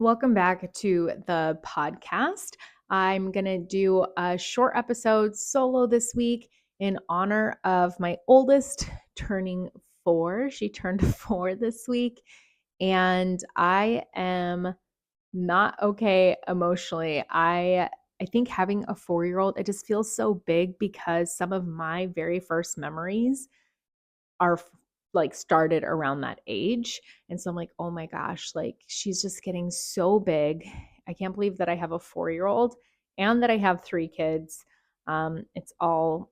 Welcome back to the podcast. I'm going to do a short episode solo this week in honor of my oldest turning 4. She turned 4 this week, and I am not okay emotionally. I think having a 4-year-old, it just feels so big because some of my very first memories are like started around that age. And so I'm like, oh my gosh, like she's just getting so big. I can't believe that I have a 4-year-old and that I have 3 kids. It's all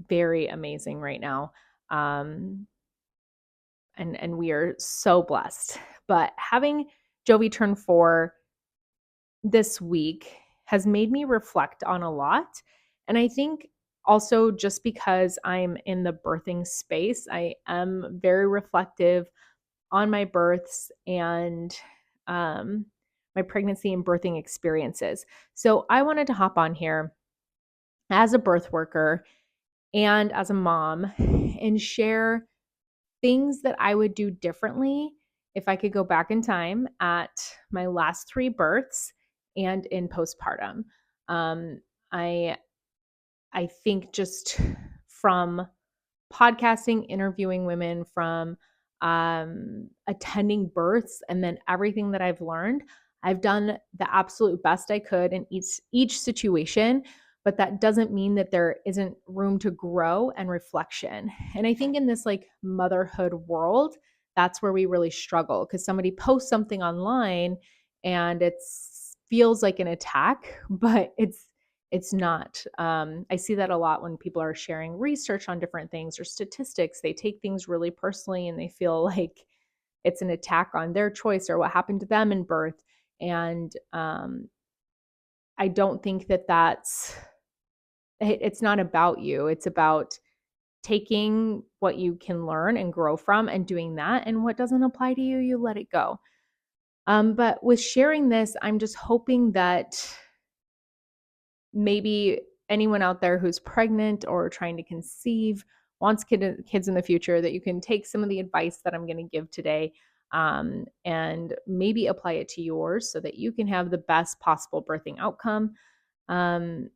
very amazing right now. Um, and we are so blessed. But having Jovie turn 4 this week has made me reflect on a lot. And I think also just because I'm in the birthing space, I am very reflective on my births and um, my pregnancy and birthing experiences. So I wanted to hop on here as a birth worker and as a mom and share things that I would do differently if I could go back in time at my last 3 births and in postpartum. Um, I I think just from podcasting, interviewing women, from attending births, and then everything that I've learned, I've done the absolute best I could in each situation. But that doesn't mean that there isn't room to grow and reflection. And I think in this like motherhood world, that's where we really struggle because somebody posts something online and it feels like an attack, but it's not. I see that a lot when people are sharing research on different things or statistics. They take things really personally and they feel like it's an attack on their choice or what happened to them in birth. And I don't think that it's not about you. It's about taking what you can learn and grow from and doing that. And what doesn't apply to you, you let it go. But with sharing this, I'm just hoping that maybe anyone out there who's pregnant or trying to conceive, wants kids in the future, that you can take some of the advice that I'm going to give today and maybe apply it to yours so that you can have the best possible birthing outcome. Um,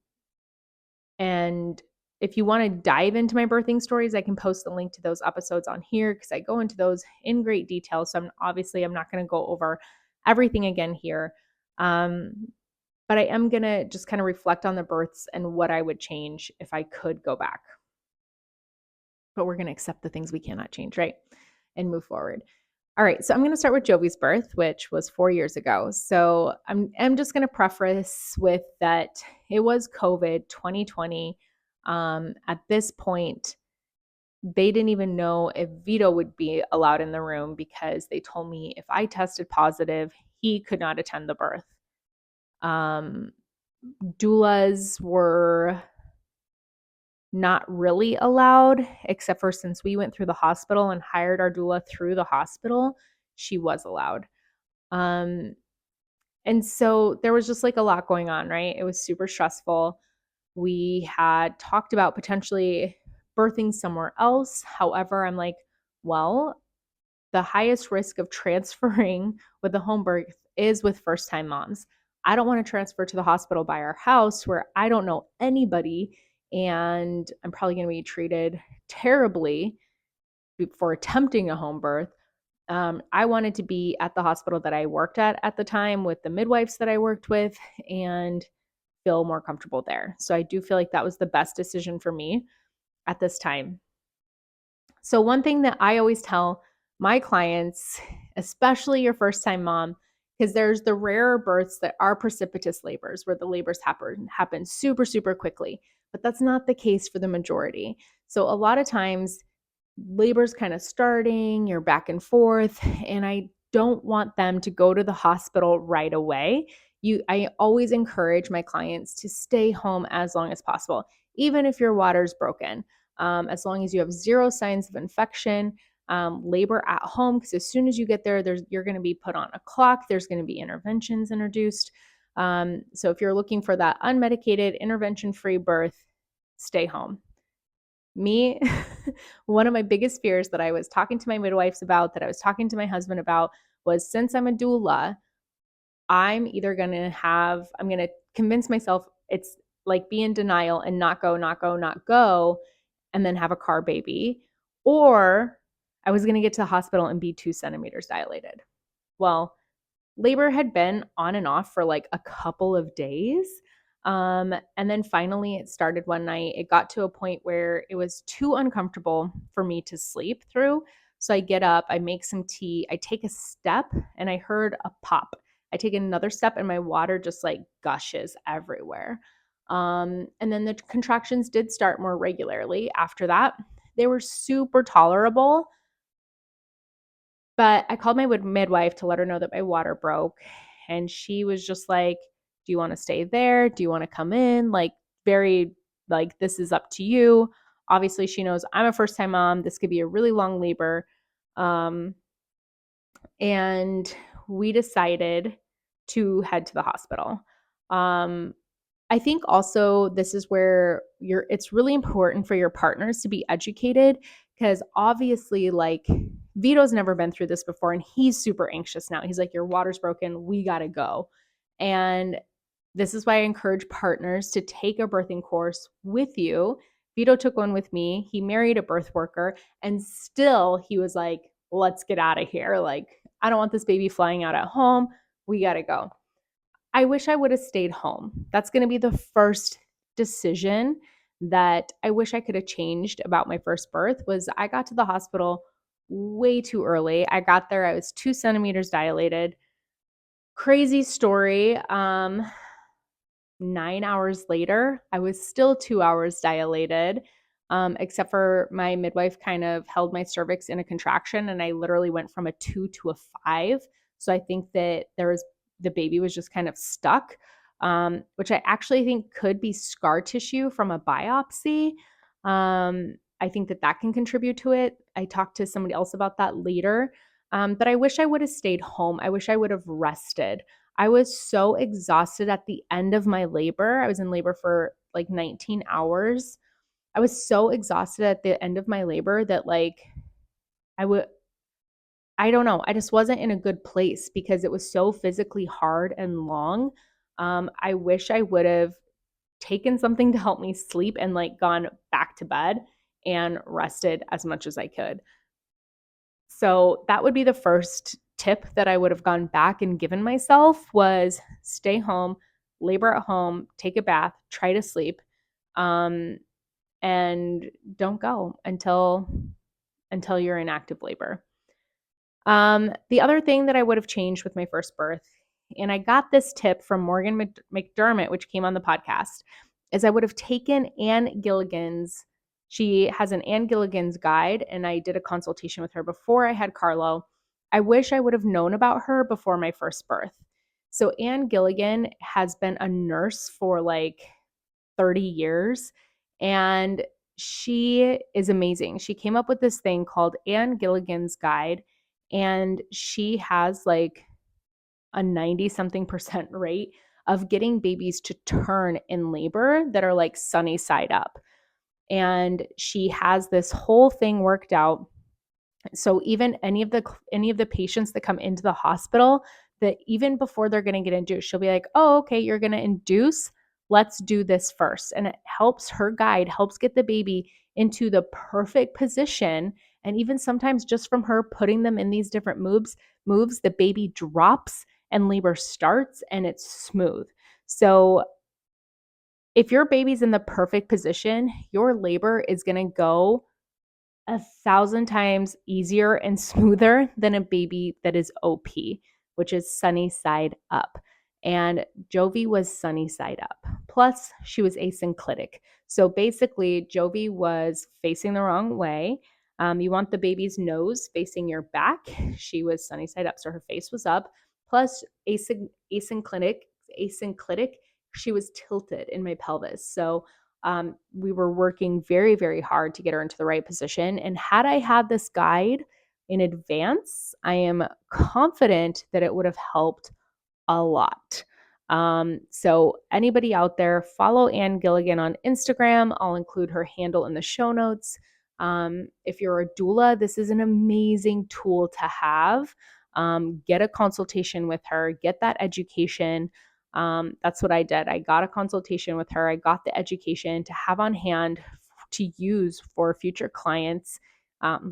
and if you want to dive into my birthing stories, I can post the link to those episodes on here because I go into those in great detail. So I'm not going to go over everything again here. But I am going to just kind of reflect on the births and what I would change if I could go back. But we're going to accept the things we cannot change, right? And move forward. All right, so I'm going to start with Jovie's birth, which was 4 years ago. So I'm just going to preface with that it was COVID 2020. At this point, they didn't even know if Vito would be allowed in the room because they told me if I tested positive, he could not attend the birth. Doulas were not really allowed, except for since we went through the hospital and hired our doula through the hospital, she was allowed. And so there was just like a lot going on, right? It was super stressful. We had talked about potentially birthing somewhere else. However, I'm like, well, the highest risk of transferring with a home birth is with first time moms. I don't want to transfer to the hospital by our house where I don't know anybody and I'm probably going to be treated terribly for attempting a home birth. I wanted to be at the hospital that I worked at the time with the midwives that I worked with and feel more comfortable there. So I do feel like that was the best decision for me at this time. So, one thing that I always tell my clients, especially your first time mom, because there's the rarer births that are precipitous labors where the labors happen super, super quickly, but that's not the case for the majority. So, a lot of times, labor's kind of starting, you're back and forth, and I don't want them to go to the hospital right away. I always encourage my clients to stay home as long as possible, even if your water's broken. As long as you have 0 signs of infection, labor at home, because as soon as you get there, you're going to be put on a clock. There's going to be interventions introduced. So if you're looking for that unmedicated, intervention-free birth, stay home. Me, one of my biggest fears that I was talking to my midwives about, that I was talking to my husband about, was since I'm a doula, I'm going to convince myself it's like be in denial and not go, not go, not go, and then have a car baby. Or I was going to get to the hospital and be 2 centimeters dilated. Well, labor had been on and off for like a couple of days. And then finally, it started one night. It got to a point where it was too uncomfortable for me to sleep through. So I get up, I make some tea, I take a step, and I heard a pop. I take another step, and my water just like gushes everywhere. And then the contractions did start more regularly after that. They were super tolerable, but I called my midwife to let her know that my water broke. And she was just like, do you want to stay there? Do you want to come in? Like, very, like, this is up to you. Obviously, she knows I'm a first time mom. This could be a really long labor. Um, and we decided to head to the hospital. Um, I think also this is where it's really important for your partners to be educated, because obviously, like, Vito's never been through this before and he's super anxious now. He's like, your water's broken, we got to go. And this is why I encourage partners to take a birthing course with you. Vito took one with me. He married a birth worker, and still he was like, let's get out of here. Like, I don't want this baby flying out at home. We got to go. I wish I would have stayed home. That's going to be the first decision that I wish I could have changed about my first birth. Was I got to the hospital way too early. I got there, I was 2 centimeters dilated. Crazy story. 9 hours later, I was still 2 hours dilated, except for my midwife kind of held my cervix in a contraction, and I literally went from a 2 to a 5. So I think that the baby was just kind of stuck, which I actually think could be scar tissue from a biopsy. I think that can contribute to it. I talked to somebody else about that later. But I wish I would have stayed home. I wish I would have rested. I was so exhausted at the end of my labor. I was in labor for like 19 hours. I was so exhausted at the end of my labor that like I don't know, I just wasn't in a good place because it was so physically hard and long. I wish I would have taken something to help me sleep and like gone back to bed and rested as much as I could. So that would be the first tip that I would have gone back and given myself, was stay home, labor at home, take a bath, try to sleep, um, and don't go until you're in active labor. The other thing that I would have changed with my first birth, and I got this tip from Morgan McDermott, which came on the podcast, is I would have taken Anne Gillagan's. She has an Anne Gillagan's guide, and I did a consultation with her before I had Carlo. I wish I would have known about her before my first birth. So Anne Gillagan has been a nurse for like 30 years, and she is amazing. She came up with this thing called Anne Gillagan's Guide, and she has like a 90 something percent rate of getting babies to turn in labor that are like sunny side up. And she has this whole thing worked out. So even any of the patients that come into the hospital, that even before they're going to get induced, she'll be like, oh, okay, you're going to induce, let's do this first. And it helps, her guide helps get the baby into the perfect position. And even sometimes just from her putting them in these different moves, the baby drops and labor starts and it's smooth. So if your baby's in the perfect position, your labor is going to go 1,000 times easier and smoother than a baby that is OP, which is sunny side up. And Jovie was sunny side up. Plus, she was asynclitic. So basically, Jovie was facing the wrong way. You want the baby's nose facing your back. She was sunny side up, so her face was up. Plus, asynclitic, she was tilted in my pelvis. So we were working very, very hard to get her into the right position. And had I had this guide in advance, I am confident that it would have helped a lot. So anybody out there, follow Anne Gillagan on Instagram. I'll include her handle in the show notes. If you're a doula, this is an amazing tool to have. get a consultation with her, get that education. That's what I did. I got a consultation with her. I got the education to have on hand to use for future clients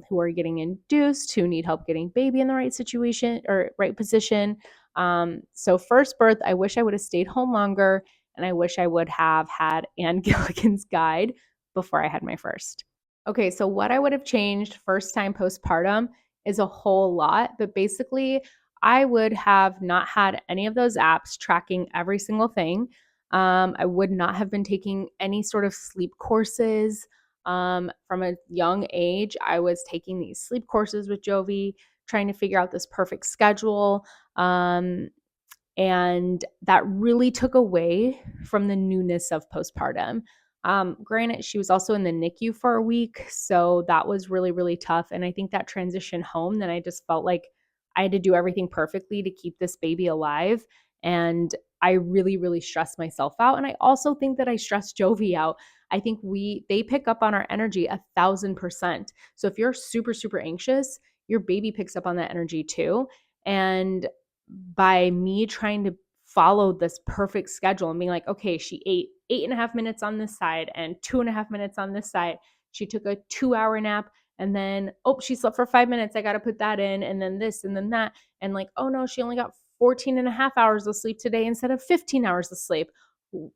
who are getting induced, who need help getting baby in the right situation or right position. So first birth, I wish I would have stayed home longer, and I wish I would have had Anne Gilligan's guide before I had my first. Okay, so what I would have changed first time postpartum is a whole lot, but basically, I would have not had any of those apps tracking every single thing. I would not have been taking any sort of sleep courses. From a young age, I was taking these sleep courses with Jovie, trying to figure out this perfect schedule. And that really took away from the newness of postpartum. Granted, she was also in the NICU for a week, so that was really, really tough. And I think that transition home, then I just felt like I had to do everything perfectly to keep this baby alive. And I really, really stressed myself out. And I also think that I stressed Jovie out. I think they pick up on our energy 1,000%. So if you're super, super anxious, your baby picks up on that energy too. And by me trying to follow this perfect schedule and being like, okay, she ate 8.5 minutes on this side and 2.5 minutes on this side. She took a 2 hour nap and then, oh, she slept for 5 minutes. I got to put that in. And then this and then that. And like, oh no, she only got 14 and a half hours of sleep today instead of 15 hours of sleep.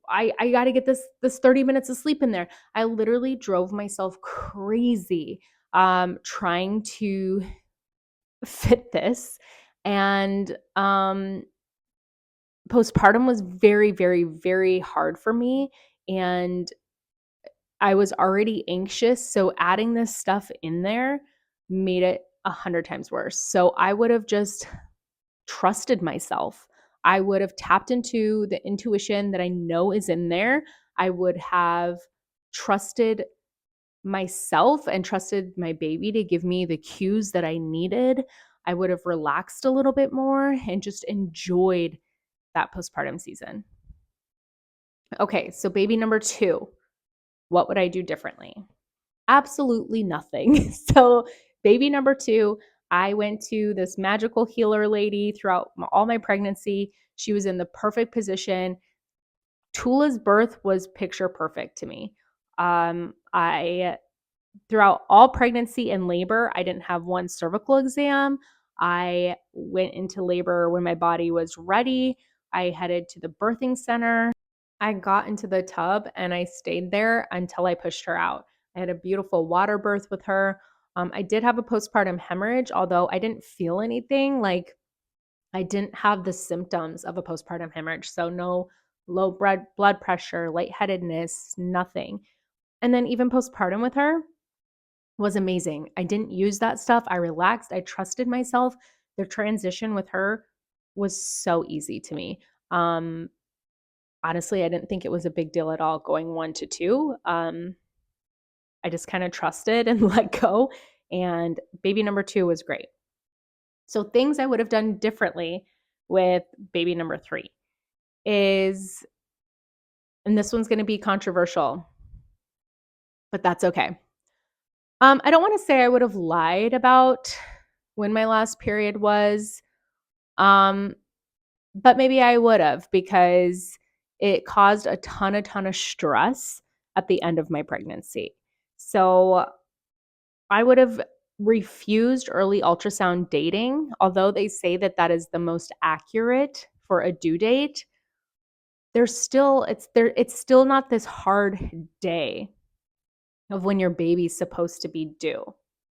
I got to get this 30 minutes of sleep in there. I literally drove myself crazy trying to fit this. And postpartum was very, very, very hard for me. And I was already anxious. So adding this stuff in there made it 100 times worse. So I would have just trusted myself. I would have tapped into the intuition that I know is in there. I would have trusted myself and trusted my baby to give me the cues that I needed. I would have relaxed a little bit more and just enjoyed that postpartum season. Okay, so baby number 2, what would I do differently? Absolutely nothing. So, baby number 2, I went to this magical healer lady throughout all my pregnancy. She was in the perfect position. Toula's birth was picture perfect to me. I throughout all pregnancy and labor, I didn't have one cervical exam. I went into labor when my body was ready. I headed to the birthing center. I got into the tub and I stayed there until I pushed her out. I had a beautiful water birth with her. I did have a postpartum hemorrhage, although I didn't feel anything. Like I didn't have the symptoms of a postpartum hemorrhage. So no low blood pressure, lightheadedness, nothing. And then even postpartum with her was amazing. I didn't use that stuff. I relaxed. I trusted myself. The transition with her was so easy to me. Honestly, I didn't think it was a big deal at all going 1 to 2. I just kind of trusted and let go. And baby number 2 was great. So, things I would have done differently with baby number 3 is, and this one's going to be controversial, but that's okay. I don't want to say I would have lied about when my last period was, but maybe I would have because it caused a ton of stress at the end of my pregnancy. So I would have refused early ultrasound dating, although they say that that is the most accurate for a due date. It's still not this hard day of when your baby's supposed to be due.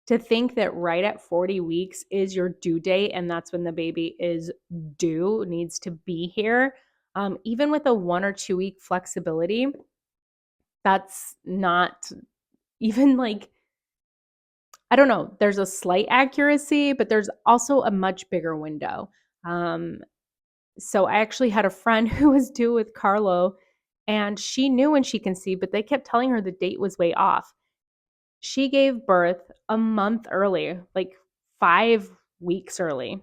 To think that right at 40 weeks is your due date and that's when the baby is due, needs to be here, even with a 1 or 2 week flexibility, that's not even like, I don't know, there's a slight accuracy, but there's also a much bigger window. So I actually had a friend who was due with Carlo, and she knew when she conceived, but they kept telling her the date was way off. She gave birth a month early, like 5 weeks early.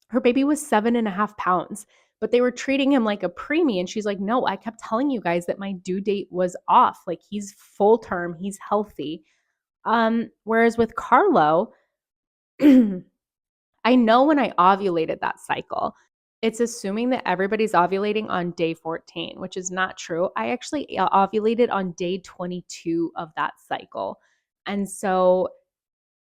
Her baby was 7.5 pounds, but they were treating him like a preemie. And she's like, no, I kept telling you guys that my due date was off. Like he's full term, he's healthy. Whereas with Carlo, I know when I ovulated that cycle. It's assuming that everybody's ovulating on day 14, which is not true. I actually ovulated on day 22 of that cycle. And so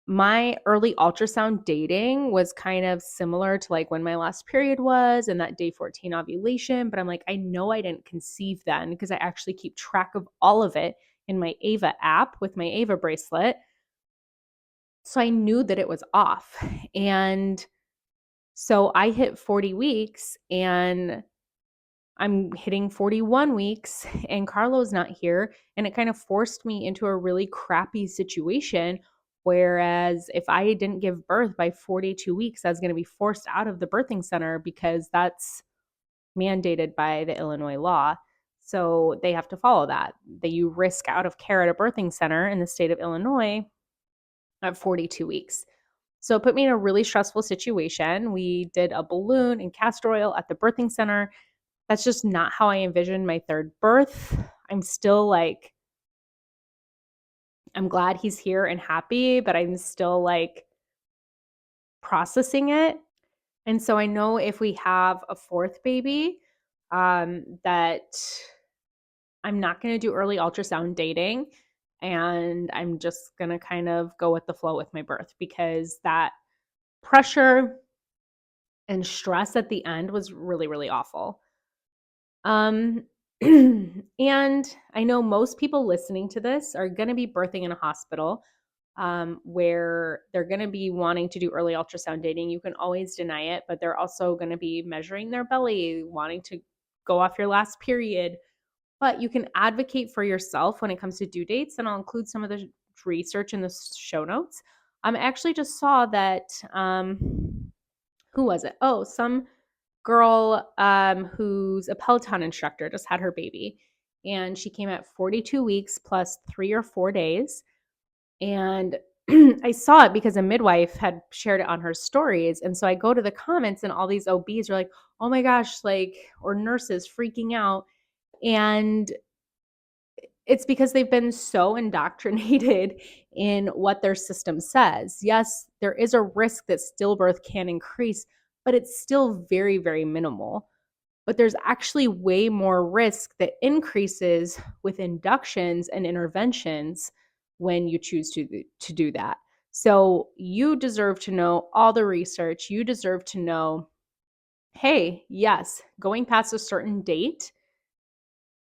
my early ultrasound dating was kind of similar to like when my last period was and that day 14 ovulation. But I'm like, I know I didn't conceive then because I actually keep track of all of it in my Ava app with my Ava bracelet. So I knew that it was off. And so I hit 40 weeks and I'm hitting 41 weeks and Carlo's not here. And it kind of forced me into a really crappy situation. Whereas if I didn't give birth by 42 weeks, I was going to be forced out of the birthing center because that's mandated by the Illinois law. So they have to follow that. That you risk out of care at a birthing center in the state of Illinois at 42 weeks. So it put me in a really stressful situation. We did a balloon and castor oil at the birthing center. That's just not how I envisioned my third birth. I'm still like, I'm glad he's here and happy, but I'm still like processing it. And so I know if we have a fourth baby, that I'm not going to do early ultrasound dating. And I'm just going to kind of go with the flow with my birth because that pressure and stress at the end was really, really awful. And I know most people listening to this are going to be birthing in a hospital where they're going to be wanting to do early ultrasound dating. You can always deny it, but they're also going to be measuring their belly, wanting to go off your last period. But you can advocate for yourself when it comes to due dates, and I'll include some of the research in the show notes. I actually just saw that, who was it? Oh, some girl who's a Peloton instructor just had her baby. And she came at 42 weeks plus 3 or 4 days. And I saw it because a midwife had shared it on her stories. And so I go to the comments and all these OBs are like, oh my gosh, like, or nurses freaking out. And it's because they've been so indoctrinated in what their system says. Yes, there is a risk that stillbirth can increase, but it's still very, very minimal. But there's actually way more risk that increases with inductions and interventions when you choose to do that. So you deserve to know all the research. You deserve to know, hey, yes, going past a certain date,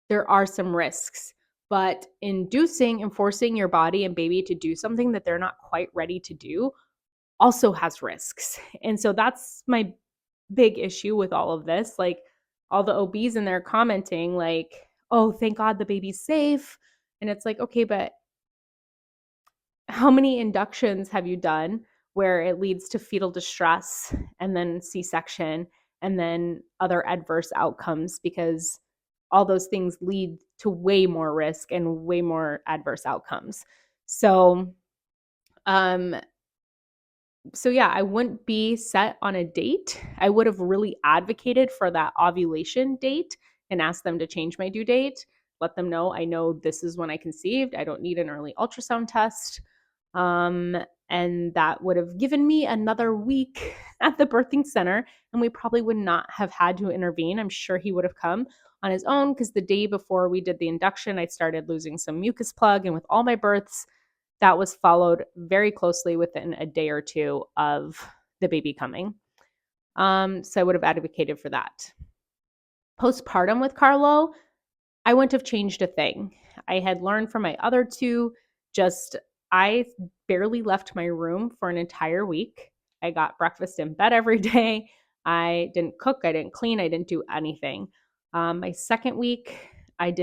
there are some risks, but inducing and forcing your body and baby to do something that they're not quite ready to do also has risks. And so that's my big issue with all of this. Like all the OBs in there commenting like, oh, thank God the baby's safe. And it's like, okay, but how many inductions have you done where it leads to fetal distress and then C-section and then other adverse outcomes, because all those things lead to way more risk and way more adverse outcomes. So um so yeah, I wouldn't be set on a date. I would have really advocated for that ovulation date and asked them to change my due date. Let them know I know this is when I conceived. I don't need an early ultrasound test. Um, and that would have given me another week at the birthing center, and we probably would not have had to intervene. I'm sure he would have come on his own because the day before we did the induction, I started losing some mucus plug, and with all my births, that was followed very closely within a day or two of the baby coming. So I would have advocated for that. Postpartum with Carlo, I wouldn't have changed a thing. I had learned from my other two, just I barely left my room for an entire week. I got breakfast in bed every day. I didn't cook, I didn't clean, I didn't do anything. My second week, I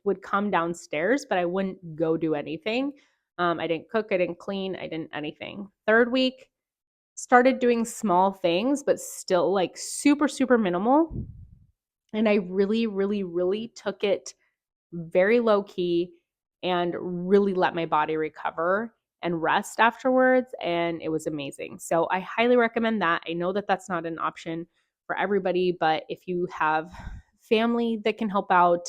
would come downstairs, but I wouldn't go do anything. I didn't cook, I didn't clean, I didn't anything. Third week, started doing small things, but still like super, super minimal. And I really, really, really took it very low key and really let my body recover and rest afterwards. And it was amazing. So I highly recommend that. I know that that's not an option for everybody, but if you have family that can help out,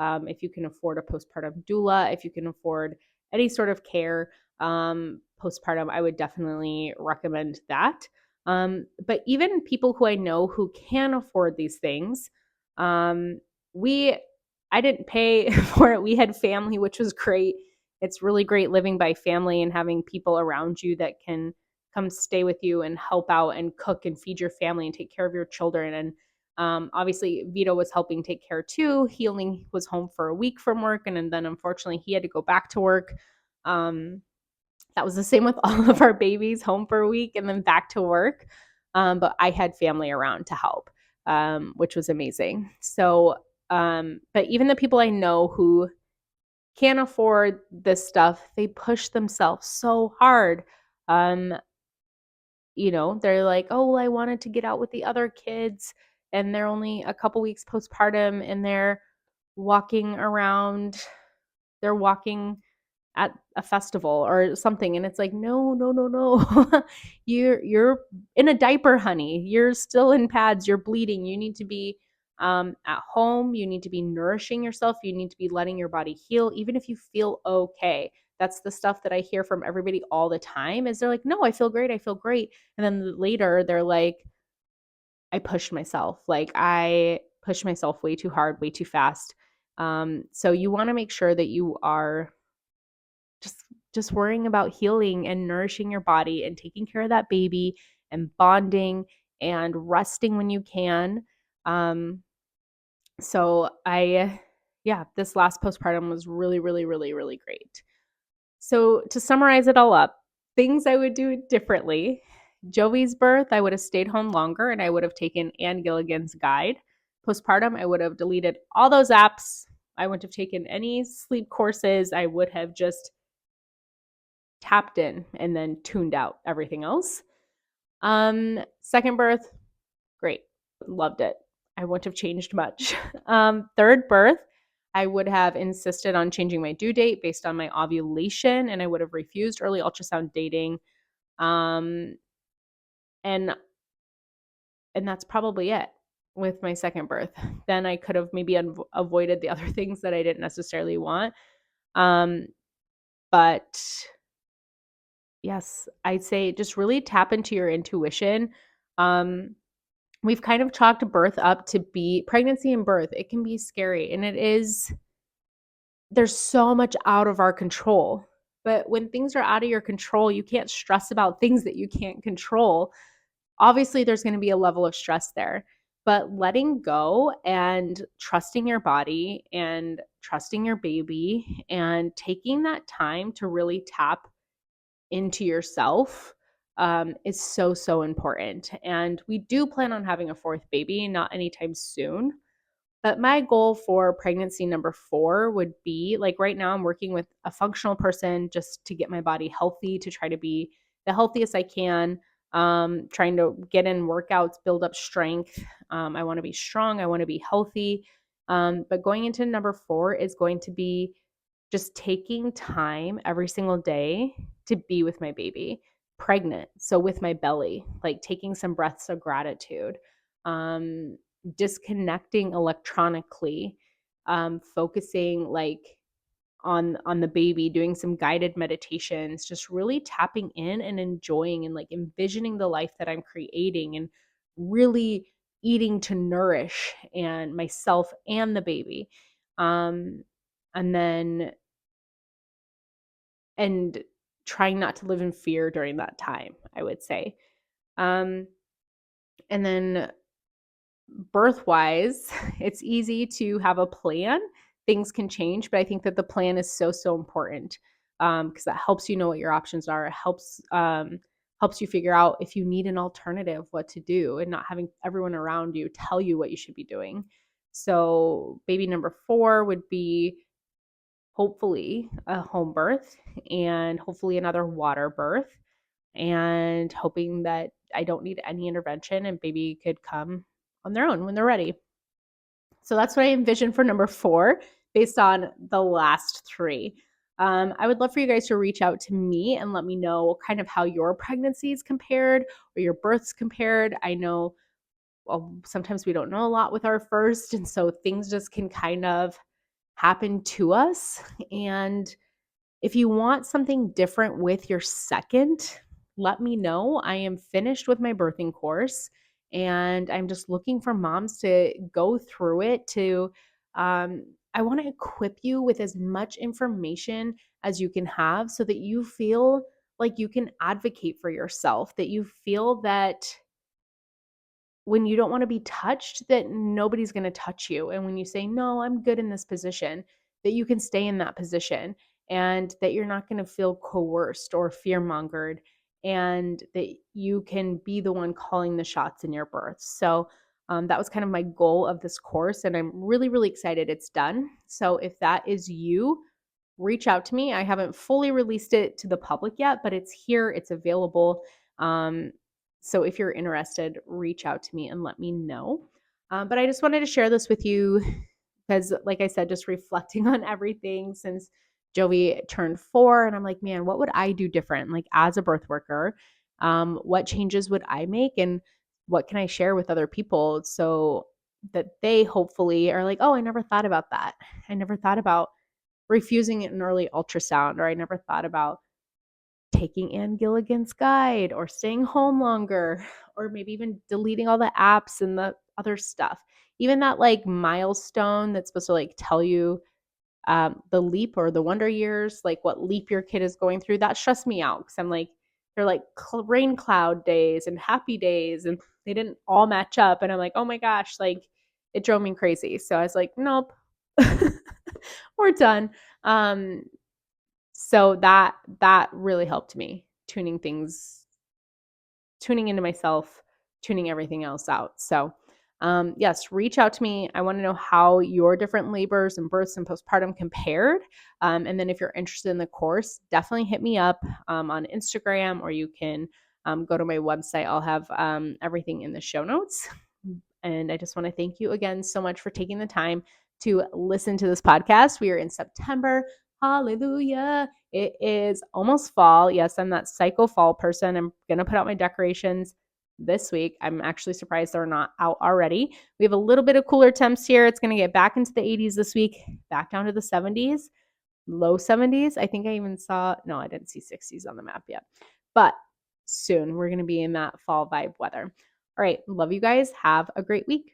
if you can afford a postpartum doula, if you can afford any sort of care, postpartum, I would definitely recommend that. But even people who I know who can afford these things, um, we I didn't pay for it. We had family, which was great. It's really great living by family and having people around you that can come stay with you and help out and cook and feed your family and take care of your children. And obviously, Vito was helping take care too. He only was home for a week from work, and then unfortunately, he had to go back to work. Um, that was the same with all of our babies, home for a week and then back to work. But I had family around to help, which was amazing. So, but even the people I know who can't afford this stuff, they push themselves so hard. Um, they're like, oh, well, I wanted to get out with the other kids, and they're only a couple weeks postpartum, and walking around, they're walking at a festival or something, and it's like, no, no, no, no. You're in a diaper, honey. You're still in pads. You're bleeding. You need to be at home. You need to be nourishing yourself. You need to be letting your body heal, even if you feel okay. That's the stuff that I hear from everybody all the time. Is they're like, no, I feel great. I feel great, and then later they're like, I pushed myself. Like I pushed myself way too hard, way too fast. So you want to make sure that you are just worrying about healing and nourishing your body and taking care of that baby and bonding and resting when you can. Um, this last postpartum was really, really, really, really great. So to summarize it all up, things I would do differently. Jovie's birth, I would have stayed home longer and I would have taken Anne Gillagan's guide. Postpartum, I would have deleted all those apps. I wouldn't have taken any sleep courses. I would have just tapped in and then tuned out everything else. Second birth, great. Loved it. I wouldn't have changed much. Third birth, I would have insisted on changing my due date based on my ovulation, and I would have refused early ultrasound dating. And and that's probably it with my second birth. Then I could have maybe avoided the other things that I didn't necessarily want. But yes, I'd say just really tap into your intuition. We've kind of chalked birth up to be pregnancy and birth. It can be scary, and it is. There's so much out of our control. But when things are out of your control, you can't stress about things that you can't control. Obviously, there's going to be a level of stress there, but letting go and trusting your body and trusting your baby and taking that time to really tap into yourself is so, so important. And we do plan on having a fourth baby, not anytime soon. But my goal for pregnancy number 4 would be like right now, I'm working with a functional person just to get my body healthy, to try to be the healthiest I can, trying to get in workouts, build up strength. I want to be strong. I want to be healthy. But going into number 4 is going to be just taking time every single day to be with my baby, pregnant. So with my belly, like taking some breaths of gratitude, disconnecting electronically, focusing like on the baby, doing some guided meditations, just really tapping in and enjoying and like envisioning the life that I'm creating and really eating to nourish and myself and the baby. And then and trying not to live in fear during that time, I would say. And then birth wise, it's easy to have a plan. Things can change, but I think that the plan is so, so important because that helps you know what your options are. It helps you figure out if you need an alternative, what to do, and not having everyone around you tell you what you should be doing. So baby number 4 would be hopefully a home birth and hopefully another water birth, and hoping that I don't need any intervention and baby could come on their own when they're ready. So that's what I envision for number 4 based on the last 3. I would love for you guys to reach out to me and let me know kind of how your pregnancies compared or your births compared. I know sometimes we don't know a lot with our first, and so things just can kind of happen to us. And If you want something different with your second, let me know. I am finished with my birthing course and I'm just looking for moms to go through it I want to equip you with as much information as you can have so that you feel like you can advocate for yourself, that you feel that when you don't want to be touched, that nobody's going to touch you. And when you say, no, I'm good in this position, that you can stay in that position and that you're not going to feel coerced or fear mongered and that you can be the one calling the shots in your birth. So that was kind of my goal of this course. And I'm really, really excited it's done. So if that is you, reach out to me. I haven't fully released it to the public yet, but it's here, it's available. Um, so if you're interested, reach out to me and let me know. But I just wanted to share this with you because, like I said, just reflecting on everything since Jovie turned 4, and I'm like, man, what would I do different? Like as a birth worker, what changes would I make, and what can I share with other people so that they hopefully are like, oh, I never thought about that. I never thought about refusing an early ultrasound, or I never thought about taking Ann Gilligan's guide or staying home longer or maybe even deleting all the apps and the other stuff. Even that like milestone that's supposed to like tell you the leap or the wonder years, like what leap your kid is going through, that stressed me out because I'm like, they're like rain cloud days and happy days and they didn't all match up. And I'm like, oh my gosh, like it drove me crazy. So I was like, nope, we're done. Um, so that really helped me tuning into myself, tuning everything else out. So yes, reach out to me. I want to know how your different labors and births and postpartum compared. And then if you're interested in the course, definitely hit me up on Instagram, or you can go to my website. I'll have everything in the show notes. And I just want to thank you again so much for taking the time to listen to this podcast. We are in September. Hallelujah. It is almost fall. Yes, I'm that psycho fall person. I'm going to put out my decorations this week. I'm actually surprised they're not out already. We have a little bit of cooler temps here. It's going to get back into the 80s this week, back down to the 70s, low 70s. I think I even saw, no, I didn't see 60s on the map yet. But soon we're going to be in that fall vibe weather. All right. Love you guys. Have a great week.